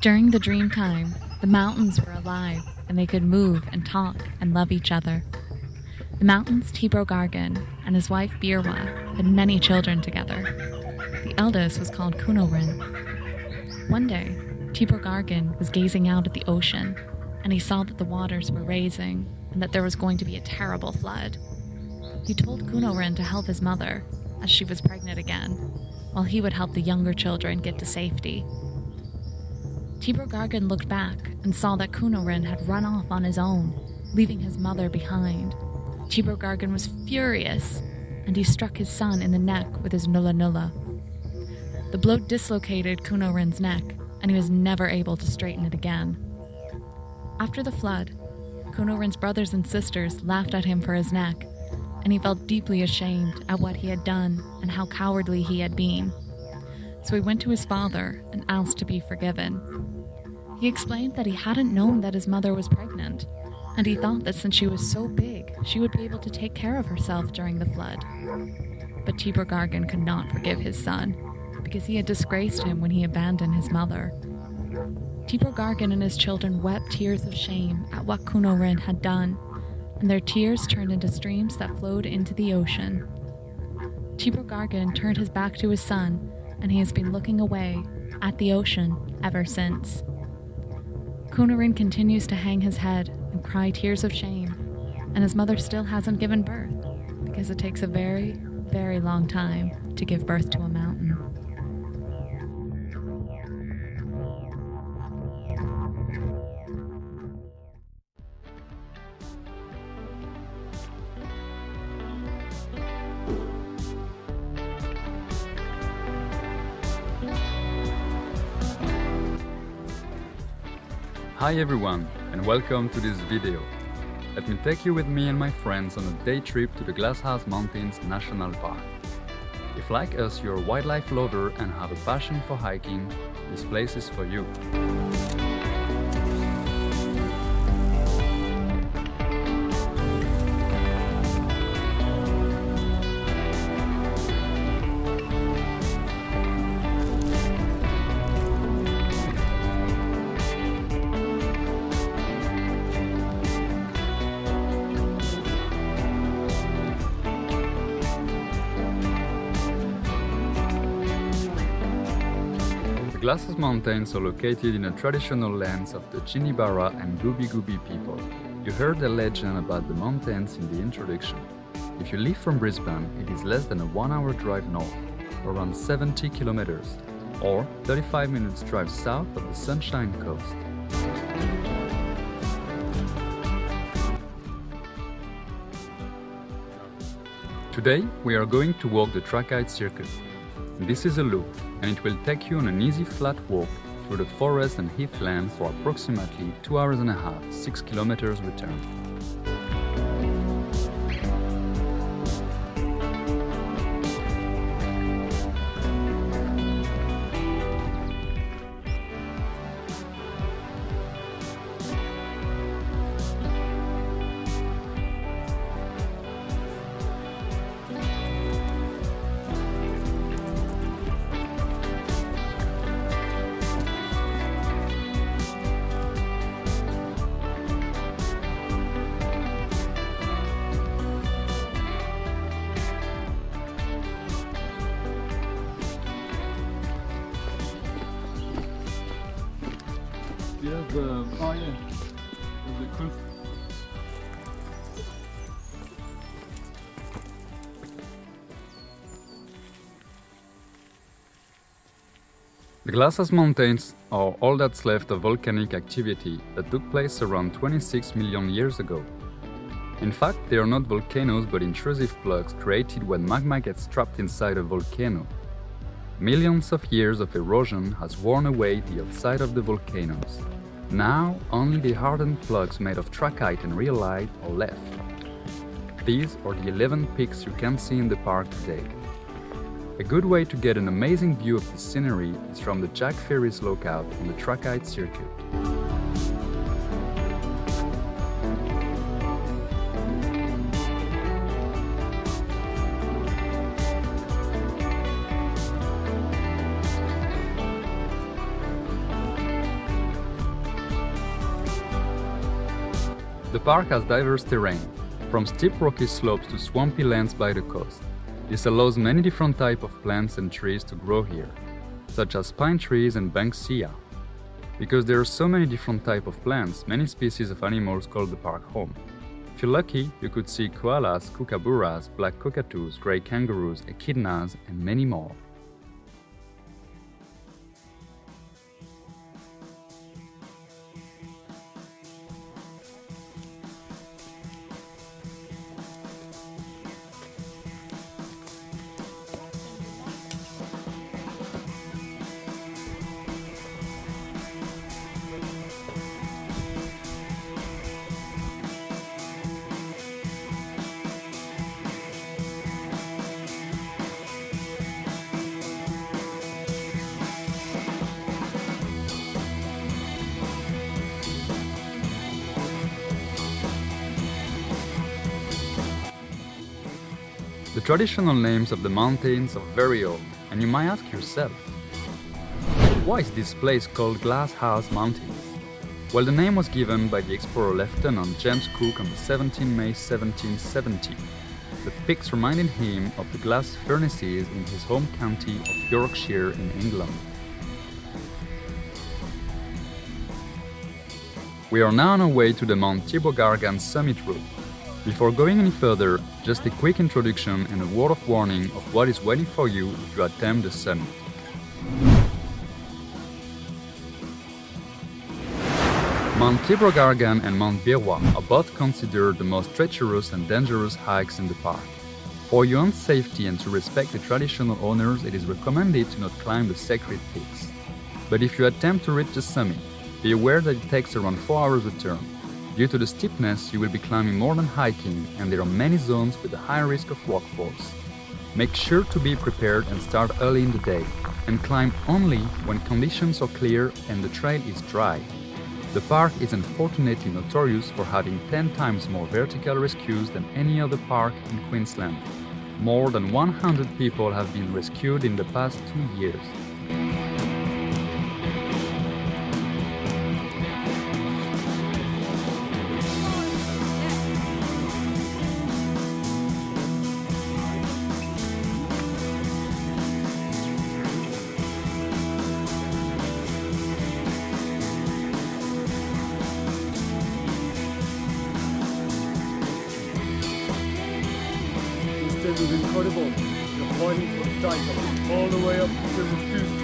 During the dream time, the mountains were alive and they could move and talk and love each other. The mountains Tibro Gargan and his wife Birwa had many children together. The eldest was called Cunoran. One day, Tibro Gargan was gazing out at the ocean and he saw that the waters were raising and that there was going to be a terrible flood. He told Cunoran to help his mother, as she was pregnant again, while he would help the younger children get to safety. Tibro Gargan looked back and saw that Cunoran had run off on his own, leaving his mother behind. Tibro Gargan was furious, and he struck his son in the neck with his nulla nulla. The blow dislocated Cunoran's neck, and he was never able to straighten it again. After the flood, Cunoran's brothers and sisters laughed at him for his neck, and he felt deeply ashamed at what he had done and how cowardly he had been. So he went to his father and asked to be forgiven. He explained that he hadn't known that his mother was pregnant, and he thought that since she was so big, she would be able to take care of herself during the flood. But Tibro Gargan could not forgive his son, because he had disgraced him when he abandoned his mother. Tibro Gargan and his children wept tears of shame at what Cunoran had done, and their tears turned into streams that flowed into the ocean. Tibro Gargan turned his back to his son, and he has been looking away at the ocean ever since. Cunoran continues to hang his head and cry tears of shame, and his mother still hasn't given birth, because it takes a very, very long time to give birth to a mountain. Hi everyone, and welcome to this video. Let me take you with me and my friends on a day trip to the Glasshouse Mountains National Park. If like us you're a wildlife lover and have a passion for hiking, this place is for you. The Glasshouse Mountains are located in the traditional lands of the Jinibara and Gubbi-Gubbi people. You heard the legend about the mountains in the introduction. If you live from Brisbane, it is less than a 1-hour drive north, around 70 kilometers, or 35 minutes drive south of the Sunshine Coast. Today, we are going to walk the Trachyte Circuit. This is a loop, and it will take you on an easy flat walk through the forest and heathland for approximately 2 hours and a half, 6 kilometers return. The Glasshouse Mountains are all that's left of volcanic activity that took place around 26 million years ago. In fact, they are not volcanoes but intrusive plugs created when magma gets trapped inside a volcano. Millions of years of erosion has worn away the outside of the volcanoes. Now, only the hardened plugs made of trachyte and rhyolite are left. These are the 11 peaks you can see in the park today. A good way to get an amazing view of the scenery is from the Jack Ferris lookout on the Trachyte Circuit. The park has diverse terrain, from steep rocky slopes to swampy lands by the coast. This allows many different types of plants and trees to grow here, such as pine trees and banksia. Because there are so many different types of plants, many species of animals call the park home. If you're lucky, you could see koalas, kookaburras, black cockatoos, grey kangaroos, echidnas, and many more. The traditional names of the mountains are very old, and you might ask yourself, why is this place called Glass House Mountains? Well, the name was given by the explorer Lieutenant James Cook on the 17 May 1770. The peaks reminded him of the glass furnaces in his home county of Yorkshire in England. We are now on our way to the Mount Tibrogargan summit route. Before going any further, just a quick introduction and a word of warning of what is waiting for you if you attempt the summit. Mount Tibrogargan and Mount Birwa are both considered the most treacherous and dangerous hikes in the park. For your own safety and to respect the traditional owners, it is recommended to not climb the sacred peaks. But if you attempt to reach the summit, be aware that it takes around 4 hours return. Due to the steepness, you will be climbing more than hiking, and there are many zones with a high risk of rockfalls. Make sure to be prepared and start early in the day, and climb only when conditions are clear and the trail is dry. The park is unfortunately notorious for having 10 times more vertical rescues than any other park in Queensland. More than 100 people have been rescued in the past 2 years. It was incredible. You're fighting for the dike all the way up to the refuse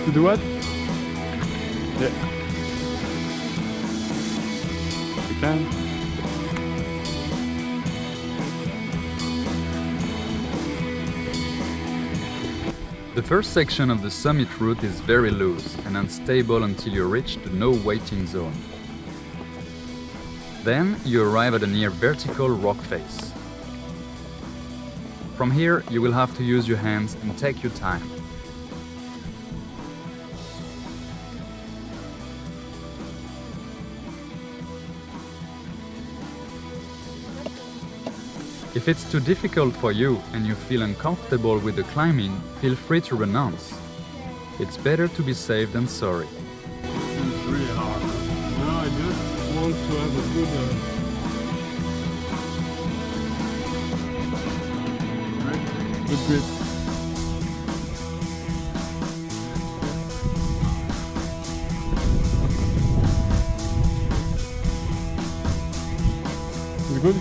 to do what? Yeah. You can. The first section of the summit route is very loose and unstable until you reach the no waiting zone. Then you arrive at a near vertical rock face. From here, you will have to use your hands and take your time. If it's too difficult for you and you feel uncomfortable with the climbing, feel free to renounce. It's better to be safe than sorry. This is really hard. No, I just want to have a good good grip. Is it good?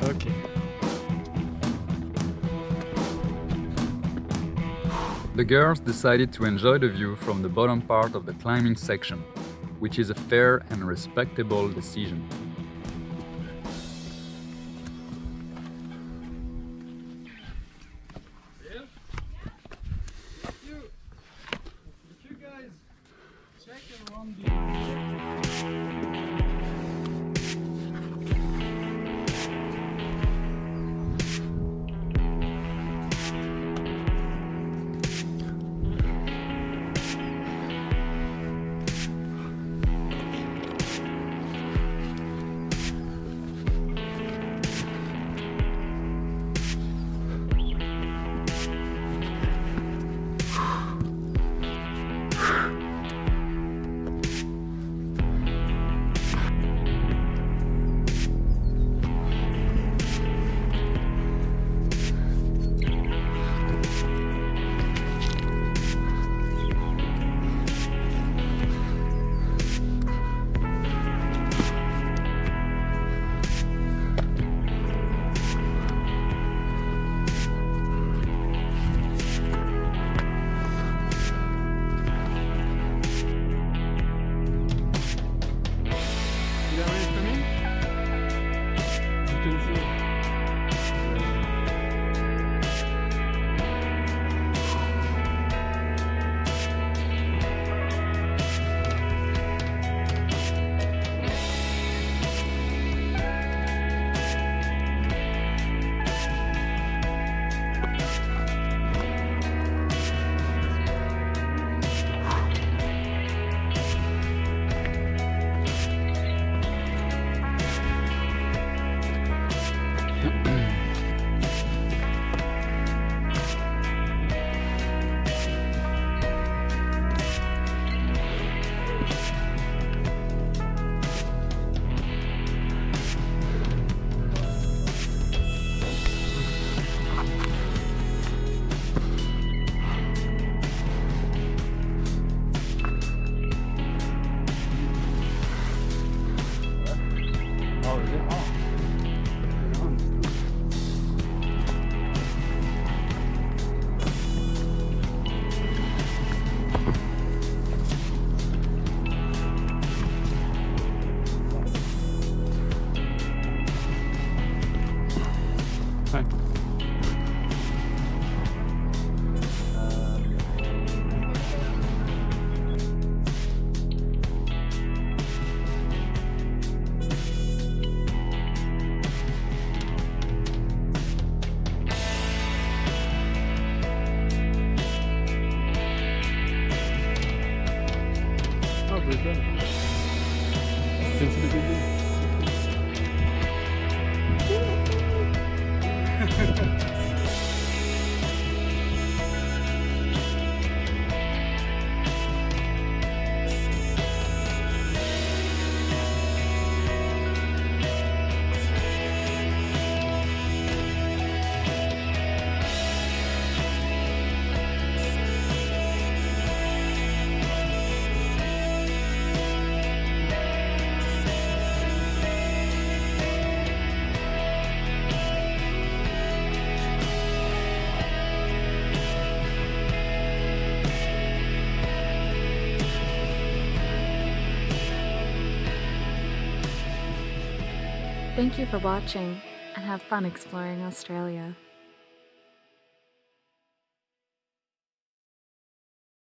Okay. The girls decided to enjoy the view from the bottom part of the climbing section, which is a fair and respectable decision. Can see the big one? Thank you for watching, and have fun exploring Australia.